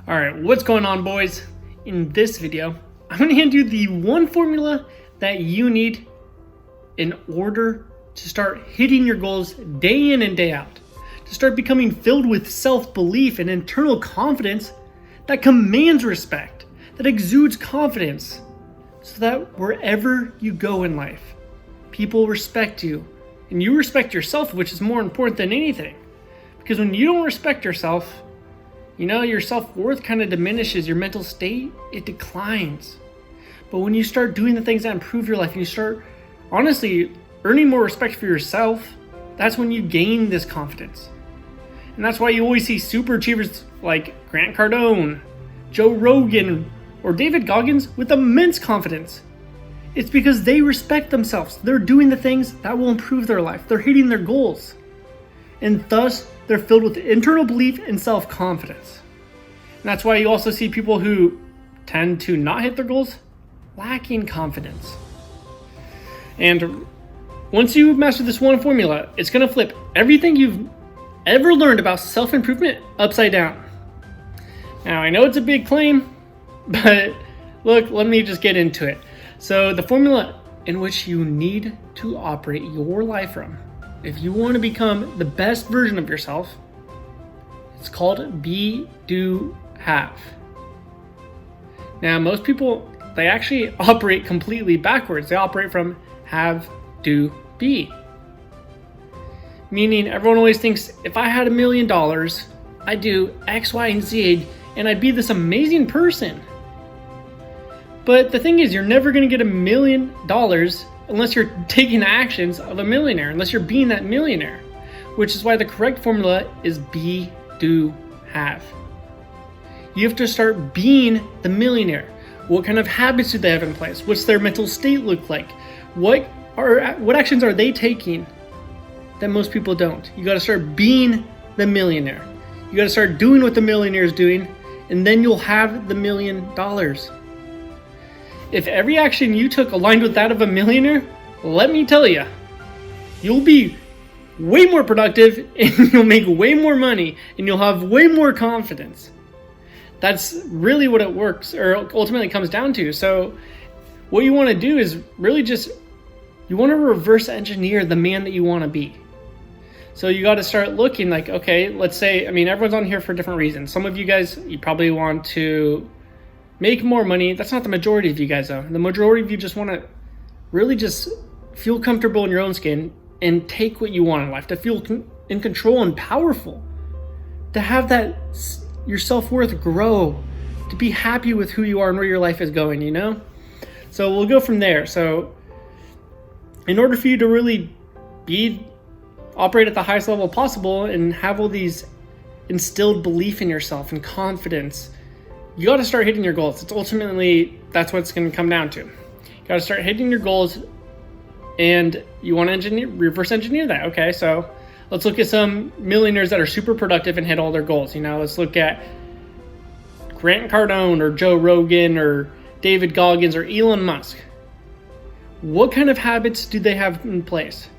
All right, what's going on, boys? In this video, I'm going to hand you the one formula that you need in order to start hitting your goals day in and day out, to start becoming filled with self-belief and internal confidence that commands respect, that exudes confidence, so that wherever you go in life, people respect you and you respect yourself, which is more important than anything. Because when you don't respect yourself, your self-worth kind of diminishes, your mental state, it declines. But when you start doing the things that improve your life and you start, honestly, earning more respect for yourself, that's when you gain this confidence. And that's why you always see super achievers like Grant Cardone, Joe Rogan, or David Goggins with immense confidence. It's because they respect themselves. They're doing the things that will improve their life. They're hitting their goals. And thus, they're filled with internal belief and self-confidence. And that's why you also see people who tend to not hit their goals lacking confidence. And once you master this one formula, it's going to flip everything you've ever learned about self-improvement upside down. Now, I know it's a big claim, but look, let me just get into it. So the formula in which you need to operate your life from, if you want to become the best version of yourself, it's called be, do, have. Now, most people, they actually operate completely backwards. They operate from have, do, be. Meaning everyone always thinks, if I had $1 million, I'd do X, Y, and Z, and I'd be this amazing person. But the thing is, you're never going to get $1 million unless you're taking actions of a millionaire, unless you're being that millionaire, which is why the correct formula is be, do, have. You have to start being the millionaire. What kind of habits do they have in place? What's their mental state look like? What actions are they taking that most people don't? You got to start being the millionaire. You got to start doing what the millionaire is doing, and then you'll have the $1 million. If every action you took aligned with that of a millionaire, let me tell you, you'll be way more productive and you'll make way more money and you'll have way more confidence. That's really what it works or ultimately comes down to. So what you want to do is really you want to reverse engineer the man that you want to be. So you got to start looking like, okay, let's say, everyone's on here for different reasons. Some of you guys, you probably want to make more money. That's not the majority of you guys though. The majority of you just want to really just feel comfortable in your own skin and take what you want in life, to feel in control and powerful, to have that your self-worth grow, to be happy with who you are and where your life is going, So we'll go from there. So in order for you to really operate at the highest level possible and have all these instilled belief in yourself and confidence, you got to start hitting your goals. That's what it's going to come down to. You got to start hitting your goals, and you want to reverse engineer that. Okay, so let's look at some millionaires that are super productive and hit all their goals. Let's look at Grant Cardone or Joe Rogan or David Goggins or Elon Musk. What kind of habits do they have in place?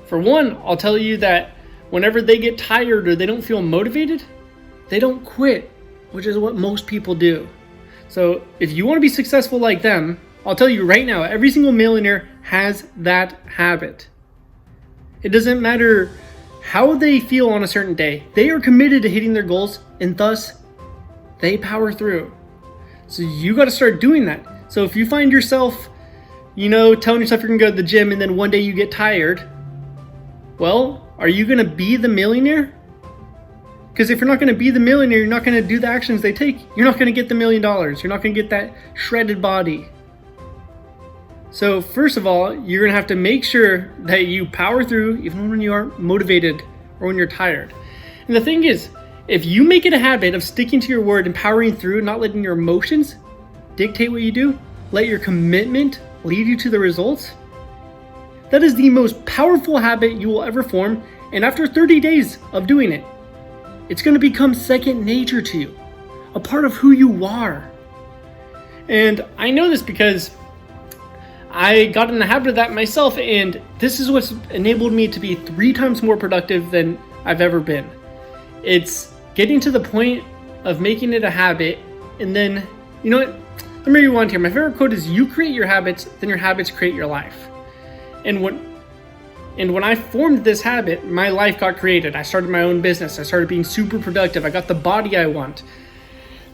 For one, I'll tell you that whenever they get tired or they don't feel motivated, they don't quit, which is what most people do. So if you want to be successful like them, I'll tell you right now, every single millionaire has that habit. It doesn't matter how they feel on a certain day. They are committed to hitting their goals, and thus they power through. So you got to start doing that. So if you find yourself, telling yourself you're going to go to the gym and then one day you get tired, well, are you going to be the millionaire? Because if you're not going to be the millionaire, you're not going to do the actions they take, you're not going to get the $1 million. You're not going to get that shredded body. So first of all, you're going to have to make sure that you power through even when you aren't motivated or when you're tired. And the thing is, if you make it a habit of sticking to your word and powering through, not letting your emotions dictate what you do, let your commitment lead you to the results, that is the most powerful habit you will ever form. And after 30 days of doing it, it's going to become second nature to you, a part of who you are. And I know this because I got in the habit of that myself, and this is what's enabled me to be 3 times more productive than I've ever been. It's getting to the point of making it a habit. And then, you know what? Let me rewind here. My favorite quote is, you create your habits, then your habits create your life. And when I formed this habit, my life got created. I started my own business. I started being super productive. I got the body I want.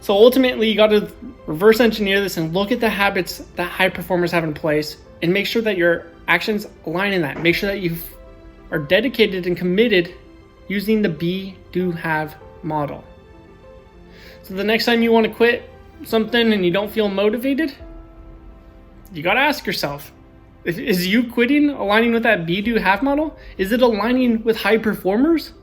So ultimately, you got to reverse engineer this and look at the habits that high performers have in place and make sure that your actions align in that. Make sure that you are dedicated and committed using the be, do, have model. So the next time you want to quit something and you don't feel motivated, you got to ask yourself, is you quitting aligning with that be, do, have model? Is it aligning with high performers?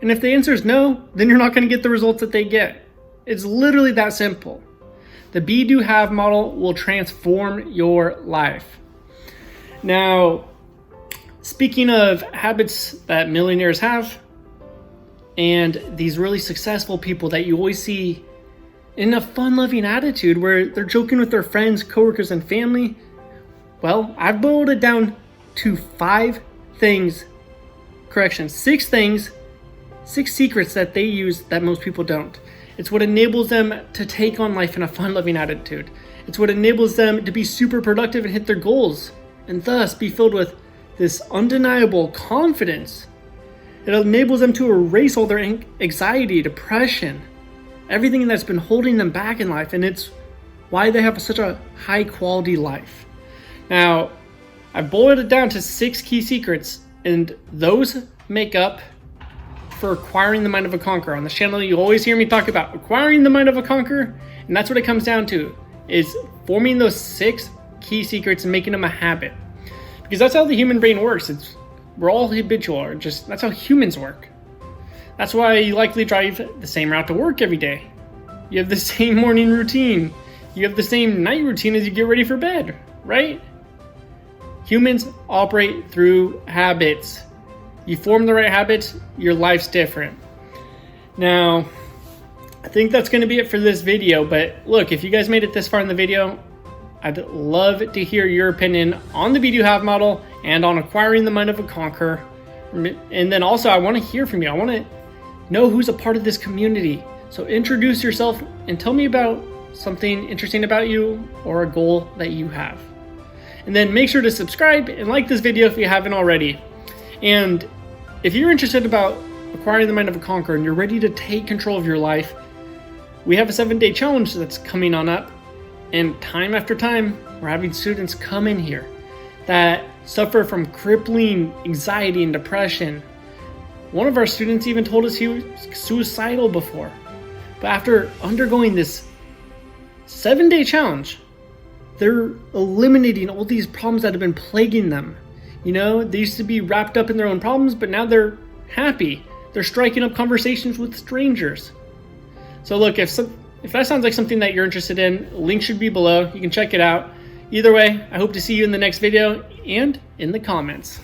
And if the answer is no, then you're not going to get the results that they get. It's literally that simple. The be, do, have model will transform your life. Now, speaking of habits that millionaires have, and these really successful people that you always see in a fun-loving attitude where they're joking with their friends, coworkers, and family, well, I've boiled it down to 6 things, 6 secrets that they use that most people don't. It's what enables them to take on life in a fun-loving attitude. It's what enables them to be super productive and hit their goals, and thus be filled with this undeniable confidence. It enables them to erase all their anxiety, depression, everything that's been holding them back in life, and it's why they have such a high-quality life. Now, I've boiled it down to 6 key secrets, and those make up for acquiring the mind of a conqueror. On this channel, you always hear me talk about acquiring the mind of a conqueror, and that's what it comes down to, is forming those 6 key secrets and making them a habit. Because that's how the human brain works. We're all habitual, or just that's how humans work. That's why you likely drive the same route to work every day. You have the same morning routine. You have the same night routine as you get ready for bed, right? Humans operate through habits. You form the right habits, your life's different. Now, I think that's going to be it for this video, but look, if you guys made it this far in the video, I'd love to hear your opinion on the be, do, have model and on acquiring the mind of a conqueror. And then also, I want to hear from you. I want to know who's a part of this community. So introduce yourself and tell me about something interesting about you or a goal that you have. And then make sure to subscribe and like this video if you haven't already. And if you're interested about acquiring the mind of a conqueror and you're ready to take control of your life, we have a 7-day challenge that's coming on up. And time after time, we're having students come in here that suffer from crippling anxiety and depression. One of our students even told us he was suicidal before. But after undergoing this 7-day challenge, they're eliminating all these problems that have been plaguing them. You know, they used to be wrapped up in their own problems, but now they're happy. They're striking up conversations with strangers. So look, if that sounds like something that you're interested in, link should be below. You can check it out. Either way, I hope to see you in the next video and in the comments.